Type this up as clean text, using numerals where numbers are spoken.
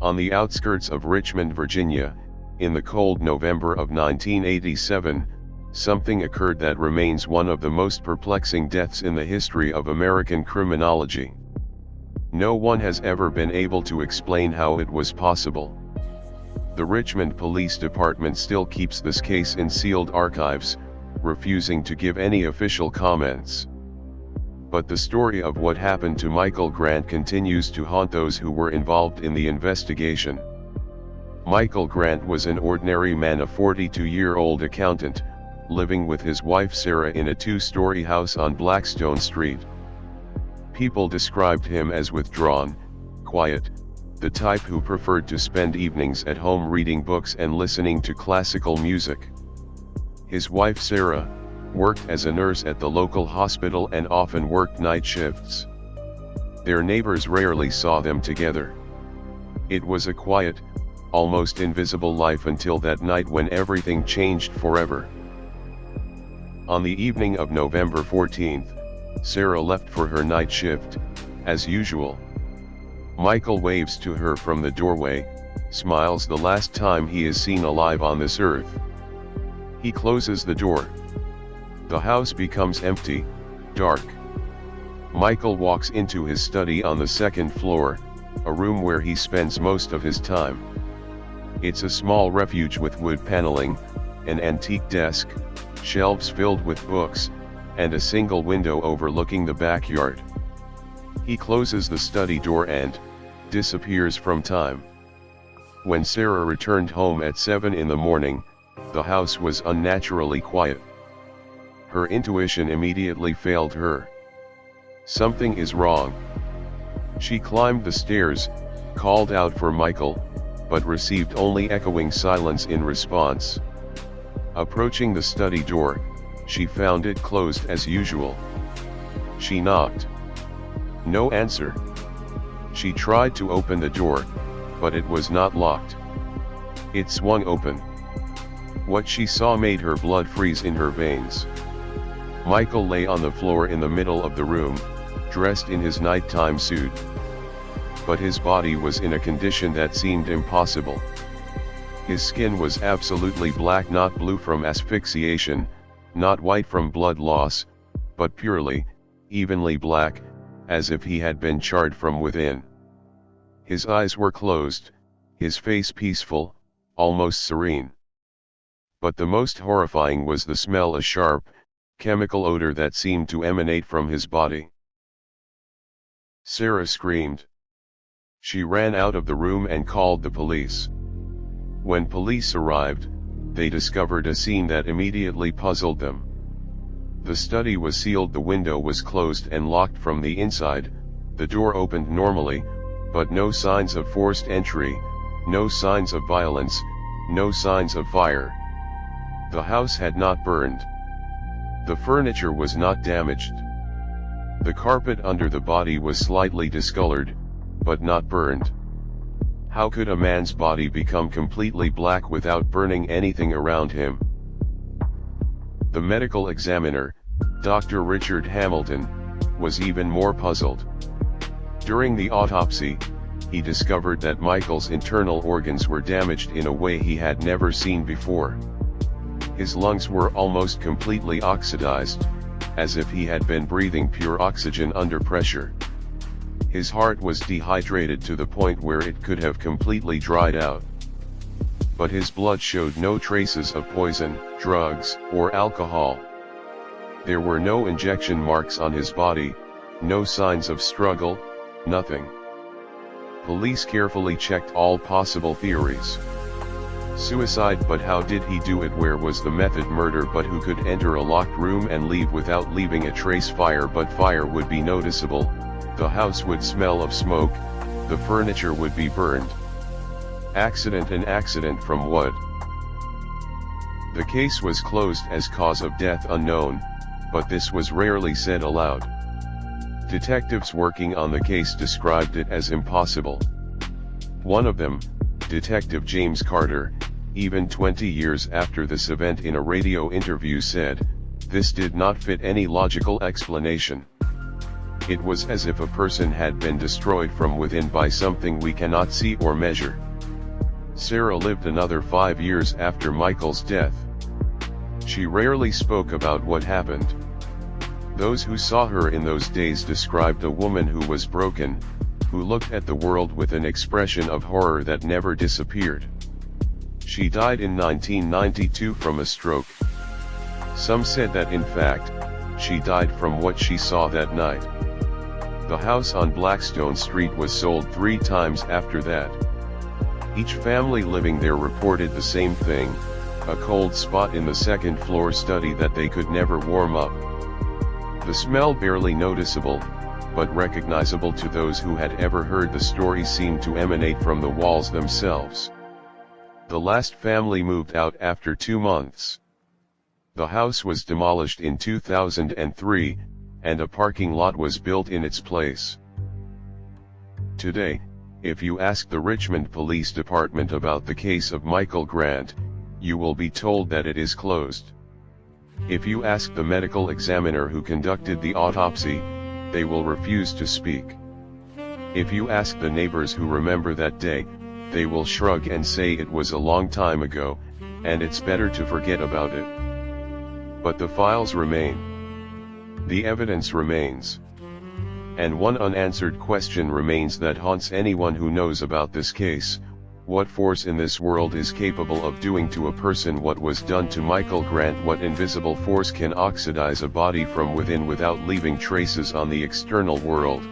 On the outskirts of Richmond, Virginia, in the cold November of 1987, something occurred that remains one of the most perplexing deaths in the history of American criminology. No one has ever been able to explain how it was possible. The Richmond Police Department still keeps this case in sealed archives, refusing to give any official comments. But the story of what happened to Michael Grant continues to haunt those who were involved in the investigation. Michael Grant was an ordinary man, a 42-year-old accountant, living with his wife Sarah in a two-story house on Blackstone Street. People described him as withdrawn, quiet, the type who preferred to spend evenings at home reading books and listening to classical music. His wife Sarah worked as a nurse at the local hospital and often worked night shifts. Their neighbors rarely saw them together. It was a quiet, almost invisible life until that night when everything changed forever. On the evening of November 14th, Sarah left for her night shift, as usual. Michael waves to her from the doorway, smiles the last time he is seen alive on this earth. He closes the door. The house becomes empty, dark. Michael walks into his study on the second floor, a room where he spends most of his time. It's a small refuge with wood paneling, an antique desk, shelves filled with books, and a single window overlooking the backyard. He closes the study door and disappears from time. When Sarah returned home at 7 in the morning, the house was unnaturally quiet. Her intuition immediately failed her. Something is wrong. She climbed the stairs, called out for Michael, but received only echoing silence in response. Approaching the study door, she found it closed as usual. She knocked. No answer. She tried to open the door, but it was not locked. It swung open. What she saw made her blood freeze in her veins. Michael lay on the floor in the middle of the room, dressed in his nighttime suit. But his body was in a condition that seemed impossible. His skin was absolutely black, not blue from asphyxiation, not white from blood loss, but purely, evenly black, as if he had been charred from within. His eyes were closed, his face peaceful, almost serene. But the most horrifying was the smell, a sharp, chemical odor that seemed to emanate from his body. Sarah screamed. She ran out of the room and called the police. When police arrived, they discovered a scene that immediately puzzled them. The study was sealed, the window was closed and locked from the inside, the door opened normally, but no signs of forced entry, no signs of violence, no signs of fire. The house had not burned. The furniture was not damaged. The carpet under the body was slightly discolored, but not burned. How could a man's body become completely black without burning anything around him? The medical examiner, Dr. Richard Hamilton, was even more puzzled. During the autopsy, he discovered that Michael's internal organs were damaged in a way he had never seen before. His lungs were almost completely oxidized, as if he had been breathing pure oxygen under pressure. His heart was dehydrated to the point where it could have completely dried out. But his blood showed no traces of poison, drugs, or alcohol. There were no injection marks on his body, no signs of struggle, nothing. Police carefully checked all possible theories. Suicide, but how did he do it? Where was the method? Murder, but who could enter a locked room and leave without leaving a trace? Fire, but fire would be noticeable, the house would smell of smoke, the furniture would be burned. Accident, an accident from what? The case was closed as cause of death unknown, but this was rarely said aloud. Detectives working on the case described it as impossible. One of them, Detective James Carter, even 20 years after this event in a radio interview said, "This did not fit any logical explanation. It was as if a person had been destroyed from within by something we cannot see or measure. Sarah lived another 5 years after Michael's death. She rarely spoke about what happened. Those who saw her in those days described a woman who was broken, who looked at the world with an expression of horror that never disappeared. She died in 1992 from a stroke. Some said that in fact, she died from what she saw that night. The house on Blackstone Street was sold 3 times after that. Each family living there reported the same thing, a cold spot in the second-floor study that they could never warm up. The smell barely noticeable, but recognizable to those who had ever heard the story seemed to emanate from the walls themselves. The last family moved out after 2 months. The house was demolished in 2003, and a parking lot was built in its place. Today, if you ask the Richmond Police Department about the case of Michael Grant, you will be told that it is closed. If you ask the medical examiner who conducted the autopsy, they will refuse to speak. If you ask the neighbors who remember that day, they will shrug and say it was a long time ago, and it's better to forget about it. But the files remain. The evidence remains. And one unanswered question remains that haunts anyone who knows about this case: what force in this world is capable of doing to a person what was done to Michael Grant? What invisible force can oxidize a body from within without leaving traces on the external world?